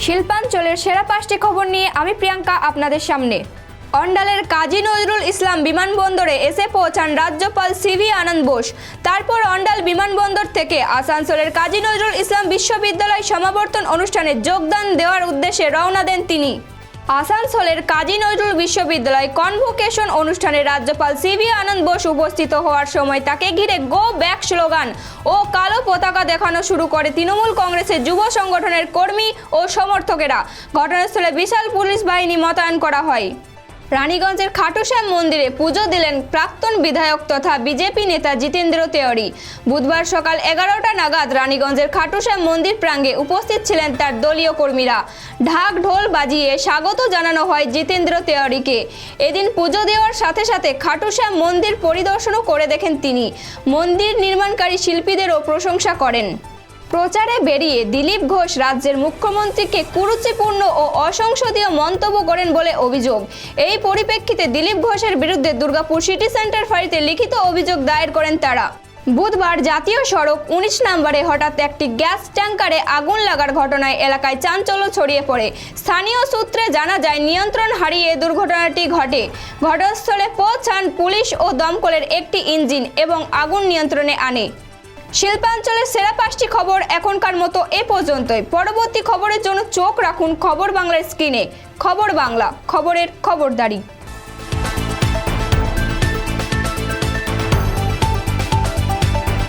শিল্পাঞ্চলের সেরা 5টি খবর নিয়ে আমি প্রিয়াঙ্কা আপনাদের সামনে। অন্ডালের কাজী নজরুল ইসলাম বিমানবন্দরে এসে পৌঁছান রাজ্যপাল সিভি আনন্দ বোস। তারপর অন্ডাল বিমানবন্দর থেকে আসানসোলের কাজী নজরুল ইসলাম বিশ্ববিদ্যালয় সমাবর্তন অনুষ্ঠানে যোগদান দেওয়ার উদ্দেশ্যে রওনা দেন তিনি। আসানসোলের কাজী নজরুল বিশ্ববিদ্যালয় কনভোকেশন অনুষ্ঠানে রাজ্যপাল সিভি আনন্দ বোস উপস্থিত হওয়ার সময় তাকে ঘিরে গো ব্যাক স্লোগান ও কালো পতাকা দেখানো শুরু করে তৃণমূল কংগ্রেসের যুব সংগঠনের কর্মী ও সমর্থকেরা। ঘটনাস্থলে বিশাল পুলিশ বাহিনী মোতায়েন করা হয়। রানীগঞ্জের খাটুশ্যাম মন্দিরে পুজো দিলেন প্রাক্তন বিধায়ক তথা বিজেপি নেতা জিতেন্দ্র তেওয়ারি। বুধবার সকাল 11টা নাগাদ রানীগঞ্জের খাটুশ্যাম মন্দির প্রাঙ্গে উপস্থিত ছিলেন তার দলীয় কর্মীরা। ঢাক ঢোল বাজিয়ে স্বাগত জানানো হয় জিতেন্দ্র তেওয়ারিকে। এদিন পুজো দেওয়ার সাথে সাথে খাটুশ্যাম মন্দির পরিদর্শনও করে দেখেন তিনি। মন্দির নির্মাণকারী শিল্পীদেরও প্রশংসা করেন। প্রচারে বেরিয়ে দিলীপ ঘোষ রাজ্যের মুখ্যমন্ত্রীকে কুরুচিপূর্ণ ও অসংসদীয় মন্তব্য করেন বলে অভিযোগ। এই পরিপ্রেক্ষিতে দিলীপ ঘোষের বিরুদ্ধে দুর্গাপুর সিটি সেন্টার ফাঁড়িতে লিখিত অভিযোগ দায়ের করেন তারা। বুধবার জাতীয় সড়ক 19 নম্বরে হঠাৎ একটি গ্যাস ট্যাঙ্কারে আগুন লাগার ঘটনায় এলাকায় চাঞ্চল্য ছড়িয়ে পড়ে। স্থানীয় সূত্রে জানা যায়, নিয়ন্ত্রণ হারিয়ে দুর্ঘটনাটি ঘটে। ঘটনাস্থলে পৌঁছান পুলিশ ও দমকলের একটি ইঞ্জিন এবং আগুন নিয়ন্ত্রণে আনে। শিল্পাঞ্চলের সেরা 5টি খবর এখনকার মতো এ পর্যন্তই। পরবর্তী খবরের জন্য চোখ রাখুন খবর বাংলার স্ক্রিনে। খবর বাংলা, খবরের খবরদারি।